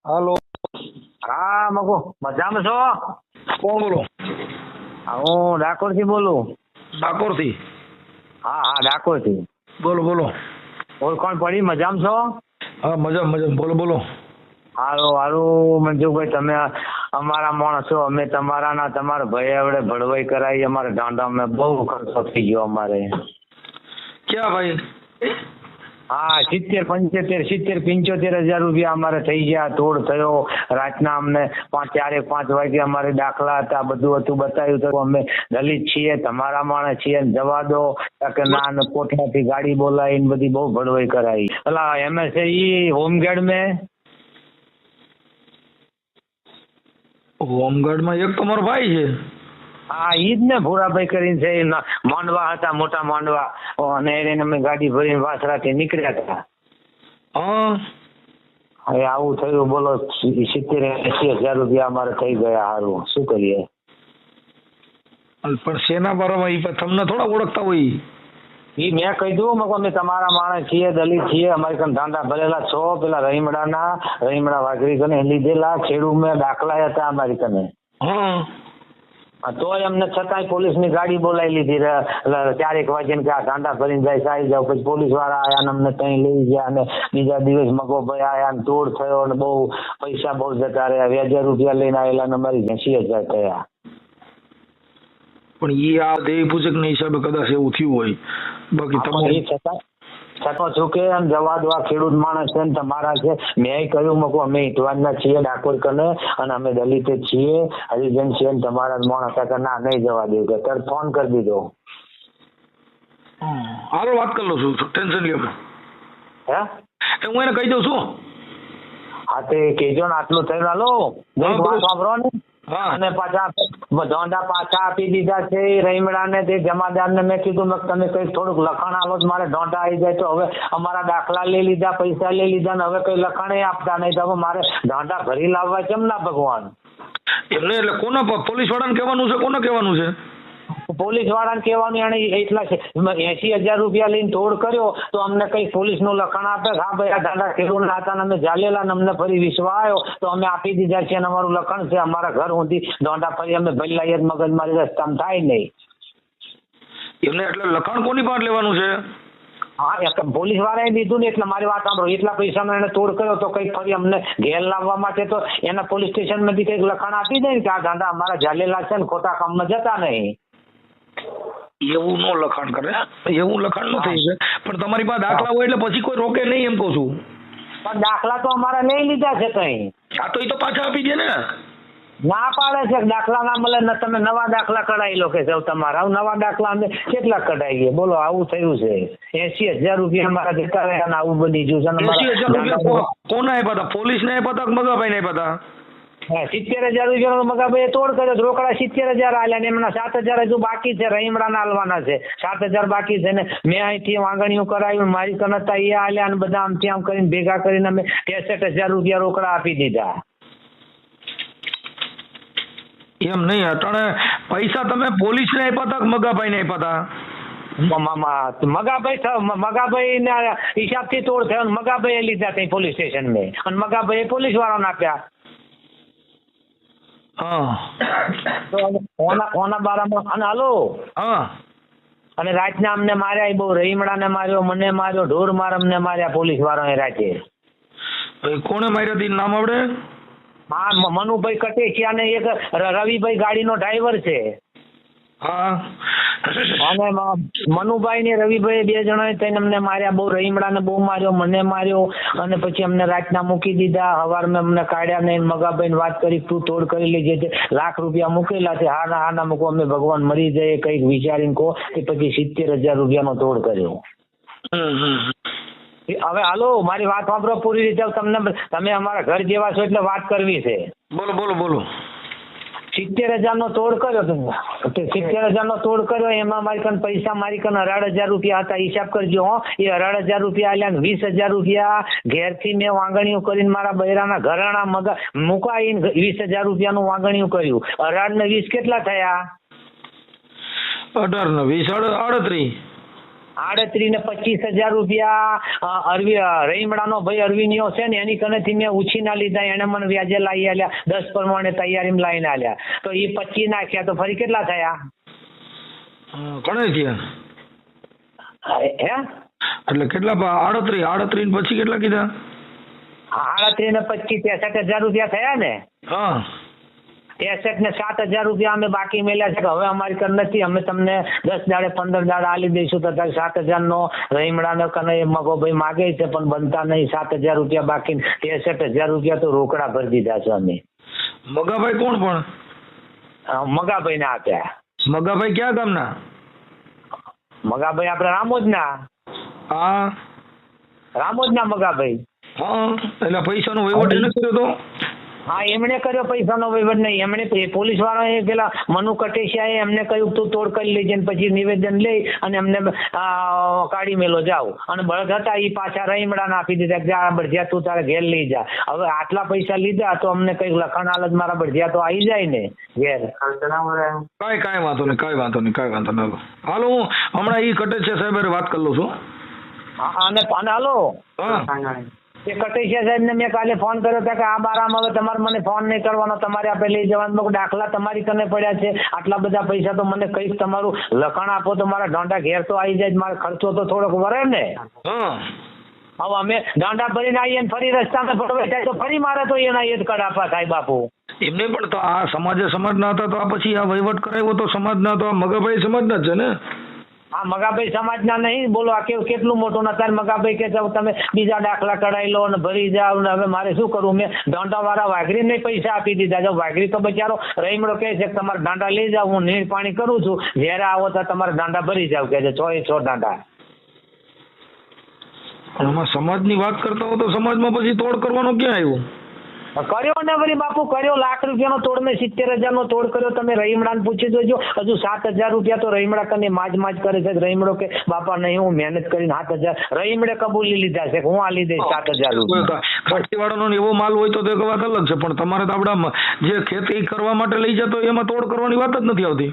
હાલો. હા મગુ મજામાં છો? કોણ બોલો? હું ડાકોર થી બોલું. ડાકોર થી? હા ડાકોર થી. બોલો બોલો. ઓળખાણ પડી? મજામાં છો? હા મજા બોલો બોલો. હારું મંજુભાઈ, તમે અમારા માણસો, અમે તમારા તમારા ભાઈ આવડે ભળવાઈ કરાવી. અમારે દાંડામાં બહુ ખર્ચો થઈ ગયો અમારે. ક્યાં ભાઈ? હા 70-75 રૂપિયા અમારે થઈ ગયા. તોડ થયો રાતના. અમને 4-5 વાગે અમારે દાખલા હતા, બધું હતું, બતાવ્યું તો અમે દલિત છીએ, તમારા માણસ છીએ, જવા દો કે ના. કોટલાથી ગાડી બોલાવીને બધી બહુ ભડવાઈ કરાવી. પેલા એમએસએ હોમગાર્ડ મેં હોમગાર્ડમાં એક તમારો ભાઈ છે. હા ઈ જ ને, ભૂરાભાઈ કરીને છે. માંડવા હતા, મોટા માંડવા, અને એને અમે ગાડી ભરીને વાસરાથી નીકળ્યા હતા. હા હવે આવું થયું, બોલો. 70-80 રૂપિયા અમારે થઈ ગયા. સારું, શું કરીએ? પણ સેના બરાબર ઈ તમને થોડા ઓળખતા હોય. ઈ મેં કહી દઉં અમે તમારા માણસ છીએ, દલિત છીએ, અમારી કન ધાંધા ભરેલા છો. પેલા રહીમડા વાઘરી કને લીધેલા ખેડૂત મેં દાખલા હતા અમારી કને. હા તોય અમને છતાંય પોલીસની ગાડી બોલાવી લીધી. 4-1 વાગ્યા કે આ ધાંધા ભરીને જાય સારી જાવ. પછી પોલીસ વાળા આયા ને અમને ત્યાં લઈ ગયા. અને બીજા દિવસ મગોભાઈ આયા ને તોડ થયો ને બહુ પૈસા બહુ જતા રહ્યા. 2000 રૂપિયા લઈને આવેલા ને અમારી 80,000 થયા. પણ ઈ આ દેવી પૂજક ના હિસાબે કદાચ એવું થયું હોય. બાકી તમારે છતાં છું કે આમ જવા દો. આ ખેડૂત માણસ છે ને તમારા છે. મેં કહ્યું મકો અમે ઇટવાનના છીએ ડાકોર કને, અને અમે દલિત છીએ, હરિજન છીએ, ને તમારા માણસ હતા. ના, નહીં જવા દઉં કે તરત ફોન કરી દીધો. હાલો વાત કરી લઉં છું, ટેન્શન લ્યો. હે હું એને કહી દઉં છું. હા તે કહેજો ને. આટલું થયું. હાલો વાત સાંભળો ને. હા. અને પાછા ધોંડા પાછા આપી દીધા છે રહીમડાને. તે જમાદારને મેં કીધું તમે કઈ થોડુંક લખાણ આલો, મારે ધોંડા આવી જાય. તો હવે અમારા દાખલા લઈ લીધા, પૈસા લઈ લીધા, ને હવે કઈ લખાણ આપતા નહીં. તો હવે મારે ધોંડા ભરી લાવવા કેમ ના ભગવાન? એમને એટલે કોના પોલીસ વાળાને કહેવાનું છે? કોને કહેવાનું છે? પોલીસ વાળાને કહેવાનું. એને એટલા 80,000 રૂપિયા લઈને તોડ કર્યો તો અમને કઈ પોલીસ નું લખાણ આપે? હા ભાઈ, આ દાદા ખેડૂતના હતા ને અમે જાલેલા ને અમને ફરી વિશ્વાસ આવ્યો તો અમે આપી દીધા છે. અને અમારું લખાણ છે. અમારા ઘર સુધી દોંડા ફરી અમે ભલાઈ જ મગજ મારી રસ્તામાં થાય નહીં. એમને એટલે લખાણ કોની પાસે લેવાનું છે? હા, પોલીસ વાળાએ દીધું ને. એટલે મારી વાત સાંભળો. એટલા પૈસામાં એને તોડ કર્યો તો કઈક ફરી અમને ઘેર લાવવા માટે તો એના પોલીસ સ્ટેશન માંથી કઈક લખાણ આપી દે ને કે આ ગાંડા અમારા જાલેલા છે ને ખોટા કામમાં જતા નહીં. એવું નો લખાણ કરે. એવું લખાણ ન થઈ શકે. પણ તમારી પાસે દાખલા હોય એટલે પછી કોઈ રોકે નહીં, એમ કહું છું. પણ દાખલા તો અમારે લઈ લીધા છે કઈ. હા તો એ તો પાછા આપી દે ને. ના પાડે છે દાખલા ના મળે ને. તમે નવા દાખલા કઢાવી લો કે તમારા. નવા દાખલા અમે કેટલા કઢાવીએ? બોલો, આવું થયું છે. 80,000 રૂપિયા અમારા જતા રહ્યા અને આવું બની ગયું છે. 80,000 રૂપિયા કોને આપ્યા હતા? પોલીસ ને આપ્યા હતા કે મગાભાઈ ને આપ્યા હતા? 70,000 રૂપિયા મગાભાઈ તોડ કર્યો. રોકડા 70,000 આલ્યા ને એમના 7,000 હજુ બાકી છે. રહીમડા ના આલવાના છે. 7,000 બાકી છે ને મેં અહીંથી વાંગણીઓ કરાવી. મારી કનતા એ આલ્યા અને બધા આમથી આમ કરીને ભેગા કરીને અમે 63,000 રૂપિયા રોકડા આપી દીધા. એમ નહીં, અટાણે પૈસા તમે પોલીસ ને આપ્યા હતા કે મગાભાઈ ને આપ્યા હતા? મગાભાઈ ના હિસાબ થી તોડ થયો. મગાભાઈ લીધા ત્યાં પોલીસ સ્ટેશન મેં, અને મગાભાઈ પોલીસ વાળાને આપ્યા. ઓના બારામાં. અને હાલો, અને રાતના અમને માર્યા બહુ. રહીમડાને માર્યો, મને માર્યો, ઢોર માર અમને માર્યા પોલીસ વાળાએ રાતે. કોને માર્યા હતી? નામ આવડે? હા, મનુભાઈ કટેચિયા ને એક રવિભાઈ ગાડીનો ડ્રાઈવર છે. હા. અને મનુભાઈ ને રવિભાઈ 2 જણાએ થઈને અમને માર્યા બહુ. રહીમડાને બહુ માર્યો, મને માર્યો. અને પછી અમને રાતના મૂકી દીધા. સવારમાં અમને કાઢ્યા ને મગાભાઈ વાત કરી તું તોડ કરી લેજે. ₹1,00,000 રૂપિયા મૂકેલા છે. હા ના મૂકો, અમે ભગવાન મરી જાય કઈક વિચારીને કહો. કે પછી 70,000 રૂપિયાનો તોડ કર્યો. હવે હાલો, મારી વાત સાંભળો પૂરી રીતે. તમે અમારા ઘર જેવા છો એટલે વાત કરવી છે. બોલો. 70,000 નો તોડ કર્યો. 70,000 નો તોડ કર્યો. એમાં મારી કન પૈસા 18,000 રૂપિયા હતા. હિસાબ કરજો. એ 18,000 રૂપિયા આલ્યા ને 20,000 રૂપિયા ઘેરથી મેં વાંગણીઓ કરીને મારા બૈરાના ઘરેણા મુકાઈને 20,000 રૂપિયાનું વાંગણીઓ કર્યું. 18 ને 20 કેટલા થયા? 18 ને 20 38. 38 ને 25,000 રૂપિયા રહીમડાનો ભાઈ અરવિંદિયો છે ને એની કનેથી મેં ઉછીના લીધા, એને મને વ્યાજે લાવી આલ્યા, 10 પ્રમાણે તૈયારીમાં લાવીને આલ્યા, તો એ 25 નાખ્યા તો ફરી કેટલા થયા? ઘણા થયા. હે એટલે કેટલા? 38 ને પછી કેટલા કીધા? 38 ને 25 63,000 રૂપિયા થયા ને. હા 63 ને 7,000 રૂપિયા અમે બાકી મેલ્યા છે કે હવે અમારી કન નથી, અમે તમને 10 દાડે 15 દાડે આલી દઈશું, તો 7,000 નો રહીમડાનો કને મગો ભાઈ માગે છે પણ બનતા નહીં, 7,000 રૂપિયા બાકી, 63,000 રૂપિયા તો રોકડા ભરી દીધા છે અમે. મગાભાઈ કોણ પણ? મગાભાઈ ના આપ્યા. મગાભાઈ ક્યાં ગામના? મગાભાઈ આપણે રામોદના. હા રામોદના મગાભાઈ. હા એટલે પૈસાનો વહીવટ એને કર્યો તો? હા એમણે કર્યો પૈસાનો વહીવટ નહીં, એમણે પોલીસ વાળાએ પેલા મનુ કટેશિયાએ એમને કહ્યું તું તોડ કરી લેજે ને પછી નિવેદન લઈ અને એમને કાઢી મેલો જાવ, અને બળદ હતા એ પાછા રહીમડાને આપી દીધા કે આ બળજિયા તું તારે ઘેર લઈ જા. હવે આટલા પૈસા લીધા તો અમને કઈક લખાણ હાલત મારા બળજિયા તો આવી જાય ને ઘેર. કાંઈ વાંધો નહીં. હાલો હું હમણાં ઈ કટેશિયા સાહેબ વાત કરી લઉં છું. અને હાલો એ કટેશિયા સાહેબને મેં કાલે ફોન કર્યો હતો કે આ બારામાં હવે તમારે મને ફોન નહીં કરવાનો, તમારે આપણે લઈ જવાનો, દાખલા તમારી કને પડ્યા છે, આટલા બધા પૈસા તો મને કઈક તમારું લખાણ આપો તો મારા ઢોંડા ઘેર તો આવી જાય, મારો ખર્ચો તો થોડોક વરે ને. હવે અમે ઢોંડા ભરીને આવીએ ને ફરી રસ્તામાં ફરવા જાય તો ફરી મારે તો એના એ જ કડાપા થાય બાપુ. એમને પણ તો આ સમાજના હતા તો આ પછી આ વહીવટ કરાવ્યો તો સમાજના, તો આ મગાભાઈ સમાજના જ છે ને. હા મગાભાઈ સમાજના નહીં, બોલો આ કેટલું મોટું ના થાય. મગાભાઈ કે તમે બીજા દાખલા કઢાઈ લો ને ભરી જાવ ને હવે મારે શું કરવું? મેં ઢોંડા વાળા વાઘરીને પૈસા આપી દીધા. જો વાઘરી તો બચારો રહીમડો કહે છે કે તમારે ઢાંડા લઈ જાવ, હું નીર પાણી કરું છું, જ્યારે આવો તો તમારે ઢાંડા ભરી જાવ કે છે, 6 ઢાંડા. આમાં સમાજની વાત કરતા હો તો સમાજમાં પછી તોડ કરવાનો ક્યાં આવ્યો? કર્યો ને વળી બાપુ કર્યો, લાખ રૂપિયાનો તોડ, મેં 70,000 નો તોડ કર્યો. તમે રહીમડાને પૂછી જોજો, હજુ 7,000 રૂપિયા તો રહીમડા કને માજ કરે છે. રહીમડો કે બાપા નહીં, હું મહેનત કરીને 7,000 રહીમડે કબૂલી લીધા છે કે હું આ લીધે 7,000 રૂપિયા. ખાટીવાળાનો એવો માલ હોય તો તે વાત અલગ છે, પણ તમારે તો આપડા જે ખેતી કરવા માટે લઈ જતો એમાં તોડ કરવાની વાત જ નથી આવતી.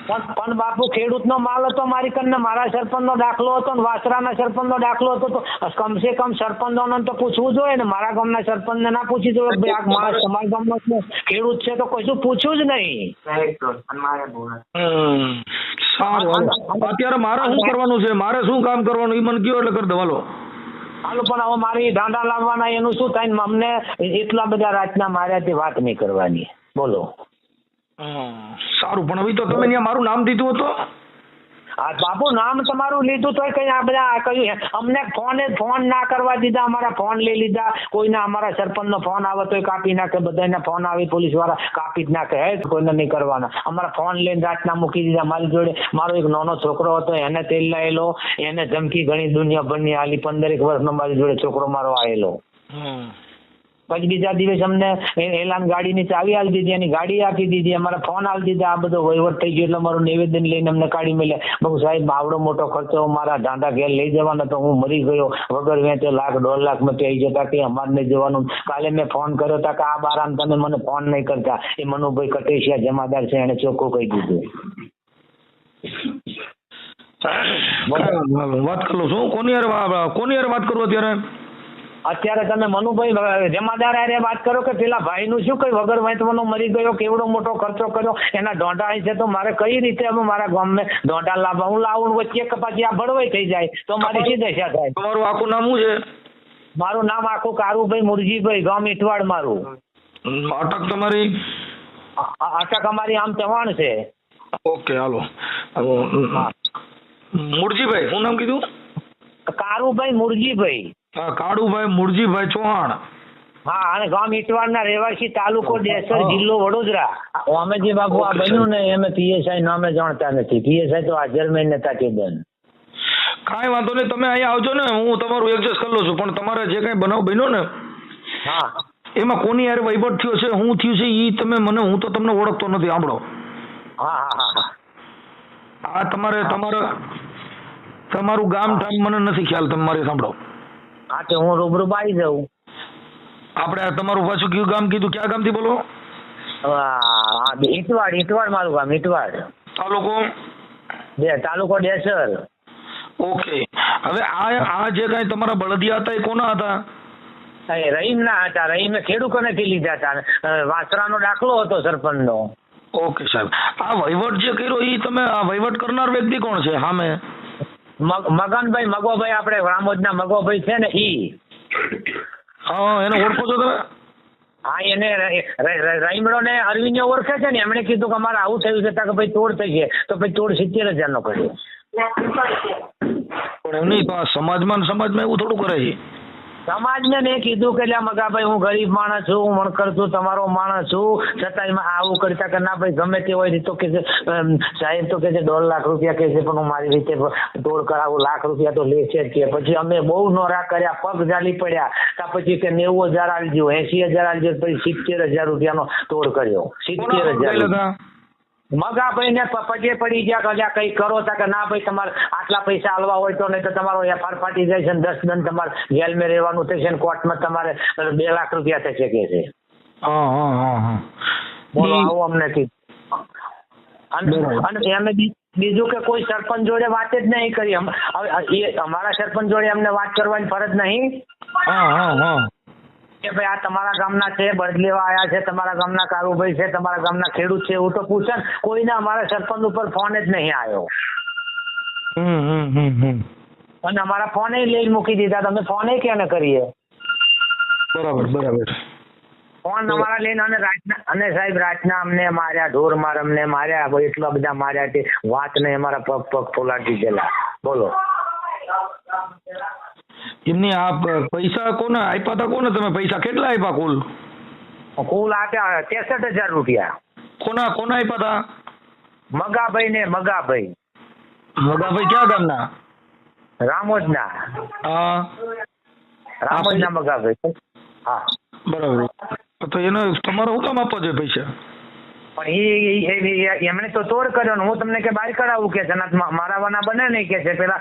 પણ બાપુ ખેડૂતનો માલ હતો મારી કને, મારા સરપંચનો દાખલો હતો ને વાસરાના સરપંચનો દાખલો હતો, તો કમસે કમ સરપંચોને તો પૂછવું જોઈએ ને. મારા ગામના સરપંચને ના પૂછી જોઈએ ભાઈ આ મારા તમારા ગામનો ખેડૂત છે તો કશું પૂછ્યું જ નહીં. સારું અત્યારે મારે શું કરવાનું છે, મારે શું કામ કરવાનું એ મને કયો એટલે કરી દો. હાલો પણ હવે મારી ઢાંડા લાવવાના એનું શું થાય ને? અમને એટલા બધા રાતના માર્યા તે વાત નહીં કરવાની. બોલો. સારું પણ હવે તો તમે ત્યાં મારું નામ દીધું હતું. હા બાપુ નામ તમારું લીધું તો કઈ આ બધા કહ્યું અમને ફોન ના કરવા દીધા, અમારા ફોન લઈ લીધા. કોઈને અમારા સરપંચનો ફોન આવે તો કાપી નાખે, બધાના ફોન આવે પોલીસ વાળા કાપી જ નાખે. કોઈને નહીં કરવાના. અમારા ફોન લઈને રાતના મૂકી દીધા. મારી જોડે મારો એક નાનો છોકરો હતો, એને તેલ લાયેલો, એને ધમકી ઘણી દુનિયાભરની આલી. 15 વર્ષનો મારી જોડે છોકરો મારો આવેલો. પછી બીજા દિવસ અમને એલાન ગાડીની ચાવી આપી દીધી, એની ગાડી આપી દીધી, અમારા ફોન આપી દીધા. આ બધો વહીવટ થઈ ગયો એટલે મારું નિવેદન લઈને અમને કાઢી મેલ્યા. બહુ સાહેબ આવડો મોટો ખર્ચો મારા ઢાંડા ઘેર લઈ જવાનો તો હું મરી ગયો વગર વેચે, 1,00,000 1,50,000 માં આવી જતા કે અમારે નહીં જવાનું. કાલે મેં ફોન કર્યો હતા કે આ બારામ તમે મને ફોન નહીં કરતા. એ મનુભાઈ કટેશિયા જમાદાર છે, એને ચોખ્ખું કહી દીધું. વાત કરું છું કોની યાર વાત કરું અત્યારે તમે મનુભાઈ જમાદાર હારે વાત કરો કે પેલા ભાઈ નું શું કઈ વગર વેચવાનો મરી ગયો, કેવડો મોટો ખર્ચો કર્યો, એના ઢોંઢા છે તો મારે કઈ રીતે હવે મારા ગામમાં ઢોંઢા લાવવા? હું લાવું વચ્ચે કે પછી આ ભડવાઈ થઈ જાય તો મારી શી દશા થાય? તમારું આખું નામ શું છે? મારું નામ આખું કારુભાઈ મુરજીભાઈ, ગામ ઇટવાડ મારું. અટક તમારી? અટક અમારી આમ ચવાણ છે. ઓકે હાલો. મુરજીભાઈ શું નામ કીધું? કારુભાઈ મુરજીભાઈ. કાળુભાઈ મુરજીભાઈ ચૌહાણ. હા અને ગામ ઇટવાડના રહેવાસી, તાલુકો ડેસર, જિલ્લો વડોદરા. અમે જે બાપુ આ બન્યું ને એમ પીએસઆઈ નામે જાણતા નથી. પીએસઆઈ તો હાજર નતા કે બેન. કાંઈ વાંધો નહીં, તમે અહીંયા આવજો ને, હું તમારું એડજસ્ટ કરી લઉં છું. પણ તમારે જે કઈ બનાવ બન્યો ને હા એમાં કોની યાર વહીવટ થયો છે, શું થયું છે એ તમે મને, હું તો તમને ઓળખતો નથી. સાંભળો. હા હા હા આ તમારું ગામ ઠામ મને નથી ખ્યાલ, તમારે સાંભળો. હા તો હું રૂબરૂ આવી જાઉં. આપણે તમારું પાછું કયું ગામ કીધું? ક્યાં ગામથી બોલો? ઇટવાડ મારું ગામ ઇટવાડ. તાલુકો? તાલુકો ડેસર. ઓકે, હવે આ જે કાંઈ તમારા બળદિયા હતા એ કોના હતા? રહીમ ના હતા. રહીમે ખેડૂતોનેથી લીધા હતા. વાસરાનો દાખલો હતો સરપંચનો. ઓકે સાહેબ, આ વહીવટ જે કર્યો એ તમે આ વહીવટ કરનાર વ્યક્તિ કોણ છે સામે? મગનભાઈ મગોભાઈ, આપણે રામોદના મગોભાઈ છે ને ઈ. હા, એને ઓળખો છો તમે? હા, એને રહીમડો ને અરવિંદ ઓળખે છે ને. એમણે કીધું કે અમારે આવું થયું છે કે ભાઈ તોડ થઈ છે, તો ભાઈ તોડ 70,000 નો કર્યો. પણ એમ નહીં, તો આ સમાજમાં એવું થોડું કરે છે. સમાજને મેં કીધું કે મગાભાઈ હું ગરીબ માણસ છું, હું વણકર છું, તમારો માણસ છું, છતાંય આવું કરતા કે ના ભાઈ ગમે તે હોય તો કે સાહેબ તો કે છે 1.5 લાખ રૂપિયા કે છે, પણ હું મારી રીતે તોડ કરાવું, લાખ રૂપિયા તો લે છે જ કે. પછી અમે બહુ નોરા કર્યા, પગ ઝાલી પડ્યા, ત્યાર પછી કે 90,000 આલજો, 80,000 આલજો, પછી 70,000 રૂપિયાનો તોડ કર્યો. 70,000 મગાભાઈ ને પગે પડી ગયા કે કઈ કરો તા કે ના ભાઈ તમારે આટલા પૈસા આલવા હોય તો, નહીં તો તમારો એફઆર ફાટી જાય છે, 10 દન તમારે જેલમાં રહેવાનું થશે, કોર્ટમાં તમારે 2 લાખ રૂપિયા થશે કે છે. બોલો, આવું અમને કીધું. અને એમે બીજું કે કોઈ સરપંચ જોડે વાત જ નહીં કરી. અમારા સરપંચ જોડે અમને વાત કરવાની ફરજ નહીં કે ભાઈ આ તમારા ગામના છે, બળદ લેવા આયા છે, તમારા ગામના કારુભાઈ છે, તમારા ગામના ખેડૂત છે, એવું તો પૂછે ને. કોઈને અમારા સરપંચ ઉપર ફોન જ નહીં આવ્યો. અને અમારા ફોને લઈને મૂકી દીધા. તમે ફોને ક્યાં કરીએ? બરાબર. ફોન અમારા લઈને અને સાહેબ રાતના અમને માર્યા, ઢોર માર અમને માર્યા, એટલા બધા માર્યા કે વાત નહીં. અમારા પગ ફોલાડી દીધેલા. બોલો. એમની આ પૈસા કોને આપ્યા હતા? કોને તમે પૈસા કેટલા આપ્યા? કુલ આપ્યા 63,000 રૂપિયા. કોના આપ્યા હતા? મગાભાઈ ને મગાભાઈ ક્યાં ગામના? રામોદના. હા, રામોદના મગાભાઈ. હા, બરાબર. તો એને તમારે શું કામ આપવા જોઈએ પૈસા? પણ એમણે તો તોડ કર્યો ને હું તમને કે બહાર કઢાવું કે જનાત મારાવાના બને નહીં કે છે. પેલા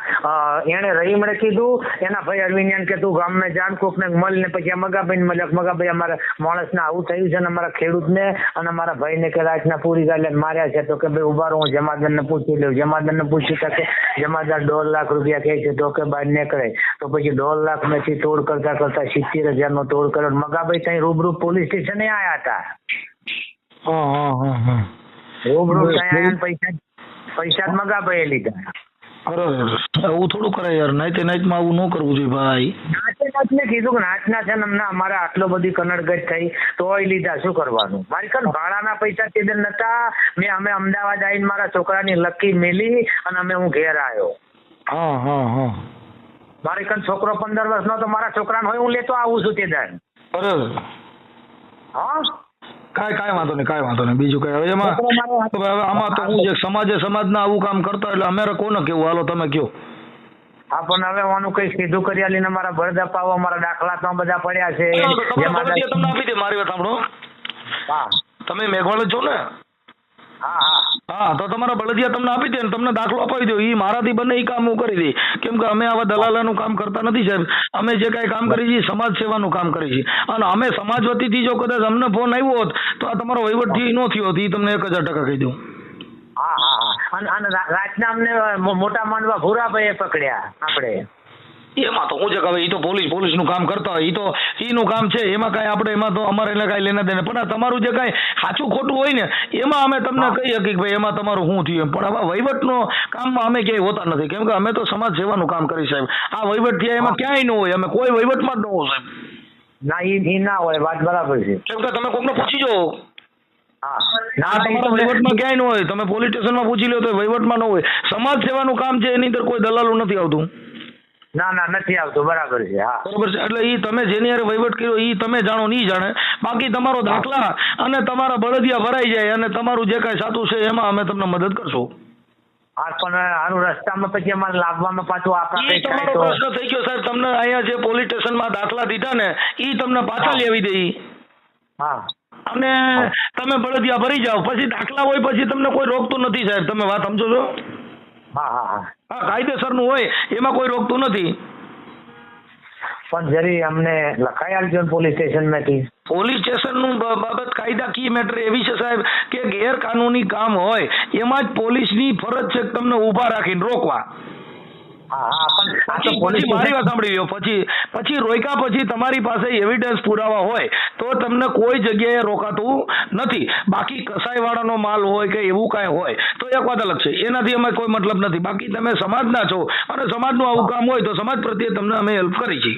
એને રહીમડે કીધું, એના ભાઈ અરવિંદ કે તું ગામમાં જાણ કોક ને મળ ને પછી મગાભાઈ મળ્યો. મગાભાઈ અમારા માણસને આવું થયું છે ને અમારા ખેડૂતને અને અમારા ભાઈને કે રાતના પૂરી ગાલે માર્યા છે. તો કે ભાઈ ઉભા રહો, હું જમાદારને પૂછી લઉં. જમાદારને પૂછ્યું કે જમાદાર 1.5 લાખ રૂપિયા કહે છે. તો કે બહાર નીકળે તો પછી 1.5 લાખ માંથી તોડ કરતા 70,000 નો તોડ કર્યો. મગાભાઈ ત્યાં રૂબરૂ પોલીસ સ્ટેશને આયા હતા. પૈસા મગાભાઈ લીધા. આવું થોડું કરાય યાર. નાઈટમાં આવું ન કરવું જોઈએ ભાઈ. નાચને કીધું કે નાચના છે ને અમને અમારે આટલો બધી કનડગત થઈ તોય લીધા. શું કરવાનું? મારી કન ભાડાના પૈસા તે દિન નતા. અમે અમદાવાદ આવીને મારા છોકરાની લકી મેલી અને હું ઘેર આવ્યો. મારી કન છોકરો 15 વર્ષનો તો મારા છોકરાને હોય હું લેતો આવું છું તે દિન. બરાબર. હા, કાંઈ વાંધો નહીં. બીજું કઈ હવે એમાં આમાં તો હું છે સમાજના આવું કામ કરતા એટલે અમે કોને કેવું? હાલો તમે કયો. હા, પણ હવે આનું કઈ સીધું કરી આલીને મારા બળદ અપાવો, મારા દાખલા તો બધા પડ્યા છે. તમને આપી દે. મારી વાત સાંભળો. હા, તમે મેઘવાળ છો ને? હા, તો તમારા બળદિયા તમને આપી દે ને તમને દાખલો અપાવી દો. એ મારાથી બને એ કામ હું કરી દઈ. કેમ કે અમે આવા દલાલાનું કામ કરતા નથી સાહેબ. અમે જે કાંઈ કામ કરી છીએ સમાજ સેવાનું કામ કરી છીએ. અને અમે સમાજ વતીથી જો કદાચ અમને ફોન આવ્યો હોત તો આ તમારો વહીવટથી ન થયો હોત. એ તમને 1000% કહી દઉં. અને રાતના અમને મોટા માંડવા ભૂરાભાઈએ પકડ્યા. આપણે એમાં તો હું છે કે હવે એ તો પોલીસનું કામ કરતા હોય. એ તો એનું કામ છે. એમાં કાંઈ આપણે એમાં તો અમારે એટલે કાંઈ લેના દેના. પણ આ તમારું જે કાંઈ સાચું ખોટું હોય ને એમાં અમે તમને કહી શકીએ કે ભાઈ એમાં તમારું શું થયું. પણ આવા વહીવટનો કામમાં અમે ક્યાંય હોતા નથી. કેમ કે અમે તો સમાજ સેવાનું કામ કરી સાહેબ. આ વહીવટ થયા એમાં ક્યાંય ન હોય. અમે કોઈ વહીવટમાં જ ન હોય સાહેબ. ના, એ ના હોય. વાત બરાબર છે. કેમ કે તમે કોકને પૂછી જો. વહીવટમાં ક્યાંય ન હોય. તમે પોલીસ સ્ટેશનમાં પૂછી લો તો વહીવટમાં ન હોય. સમાજ સેવાનું કામ છે એની અંદર કોઈ દલાલું નથી આવતું. ના, નથી આવતું. બરાબર છે. હા, બરાબર છે. એટલે એ તમે જેની હારે વહીવટ કર્યો એ તમે જાણો નહીં જાણે. બાકી તમારો દાખલા અને તમારા બળદિયા ભરાઈ જાય અને તમારું જે કાંઈ સાચું છે એમાં અમે તમને મદદ કરશું. હા, પણ આનું રસ્તામાં પછી અમારે લાવવામાં પાછું આપણા તમારો પ્રશ્ન થઈ ગયો સાહેબ. તમને અહીંયા જે પોલીસ સ્ટેશનમાં દાખલા દીધા ને એ તમને પાછા લેવી દે. હા, અને તમે બળદિયા ભરી જાઓ. પછી દાખલા હોય પછી તમને કોઈ રોકતું નથી સાહેબ. તમે વાત સમજો છો? હા, કાયદેસરનું હોય એમાં કોઈ રોકતું નથી. પણ જરી અમને લખાઈ આવજો પોલીસ સ્ટેશનમાંથી. પોલીસ સ્ટેશનનું બાબત કાયદાકીય મેટર એવી છે સાહેબ કે ગેરકાનૂની કામ હોય એમાં જ પોલીસની ફરજ છે તમને ઊભા રાખીને રોકવા. હા હા પણ આ તો પછી પોલીસ પછી મારી વાત સાંભળી લ્યો, પછી રોક્યા પછી તમારી પાસે એવિડન્સ પુરાવા હોય તો તમને કોઈ જગ્યાએ રોકાતું નથી. બાકી કસાઈવાળાનો માલ હોય કે એવું કાંઈ હોય તો એક વાત અલગ છે, એનાથી અમે કોઈ મતલબ નથી. બાકી તમે સમાજના છો અને સમાજનું આવું કામ હોય તો સમાજ પ્રત્યે તમને અમે હેલ્પ કરી છે.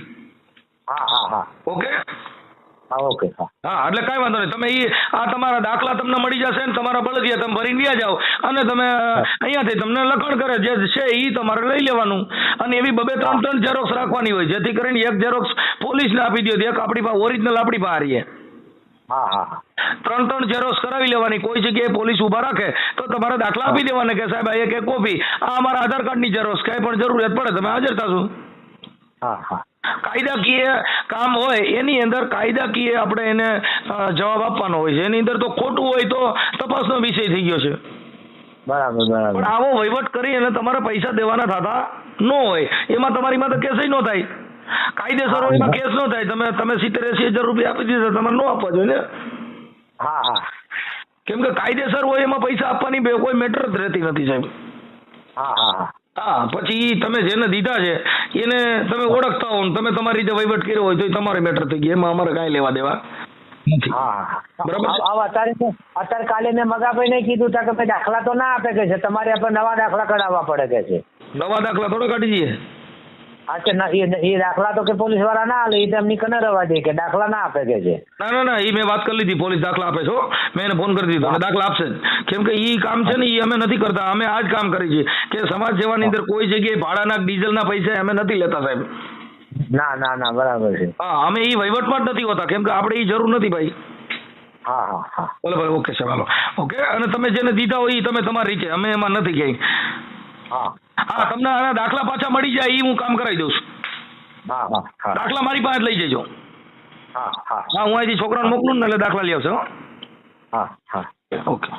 હા હા હા ઓકે હા ઓકે હા હા, એટલે કાંઈ વાંધો નહીં. તમે આ તમારા દાખલા તમને મળી જશે ને તમારા બળદિયા તમે ભરીને વ્યા જાઓ અને તમે અહીંયાથી તમને લખણ કરે જે છે એ તમારે લઈ લેવાનું. અને એવી 2-3 ઝેરોક્સ રાખવાની હોય, જેથી કરીને એક ઝેરોક્સ પોલીસને આપી દો, એક આપણી પાસે ઓરિજિનલ આપણી પાસે રહીએ. હા હા 3 ઝેરોક્સ કરાવી લેવાની. કોઈ જગ્યાએ પોલીસ ઊભા રાખે તો તમારે દાખલા આપી દેવાના કે સાહેબ આ એક કોપી, આ અમારા આધાર કાર્ડની ઝેરોક્સ, કાંઈ પણ જરૂરિયાત પડે તમે હાજર થશો. હા હા કાયદાકીય કામ હોય એની અંદર કાયદાકીય આપણે એને જવાબ આપવાનો હોય છે. એની અંદર તો ખોટું હોય તો તપાસનો વિષય થઈ ગયો છે. બરાબર બરાબર. પણ આવો વહીવટ કરી અને તમારે પૈસા દેવાના થતા ન હોય, એમાં તમારી માં તો કેસ ન થાય. કાયદેસર હોય એમાં કેસ ન થાય. તમે 70-80 હજાર રૂપિયા આપી દીધા, તમારે ન આપવા જોઈએ ને. હા હા કેમ કે કાયદેસર હોય એમાં પૈસા આપવાની કોઈ મેટર જ રહેતી નથી સાહેબ. હા હા હા, પછી તમે જેને દીધા છે એને તમે ઓળખતા હો, તમે તમારી રીતે વહીવટ કર્યો હોય તો તમારે મેટર થઈ ગઈ, એમાં અમારે કાંઈ લેવા દેવા નથી. હા બરાબર છે? અત્યારે કાલે મેં મગાભાઈને કીધું તા કે ભાઈ દાખલા તો ના આપે કે છે, તમારે આપણે નવા દાખલા કઢાવવા પડે કે છે. નવા દાખલા થોડા કાઢી દઈએ. હા તે એ દાખલા તો કે પોલીસ વાળા ના આલે, એ તો એમની કને રવા દે કે દાખલા ના આપે કે છે. ના એ મેં વાત કરી લીધી, પોલીસ દાખલા આપે છો, મેં એને ફોન કરી દીધો અને દાખલા આપશે જ. કેમ કે એ કામ છે ને એ અમે નથી કરતા, અમે આ જ કામ કરી છીએ કે સમાજ સેવાની અંદર કોઈ જગ્યાએ ભાડાના ડીઝલના પૈસા અમે નથી લેતા સાહેબ. ના ના ના બરાબર છે. હા, અમે એ વહીવટમાં જ નથી હોતા, કેમ કે આપણે એ જરૂર નથી ભાઈ. હા હા હા બોલો ભાઈ, ઓકે સાહેબ, હાલો. ઓકે, અને તમે જેને દીધા હોય એ તમે તમારી રીતે, અમે એમાં નથી ક્યાંય. હા હા, તમને આના દાખલા પાછા મળી જાય એ હું કામ કરાવી દઉં છું. હા હા હા દાખલા મારી પાસે જ લઈ જજો. હા હા હા, હું અહીંથી છોકરાને મોકલું ને એટલે દાખલા લઈ આવશે. હા હા ઓકે.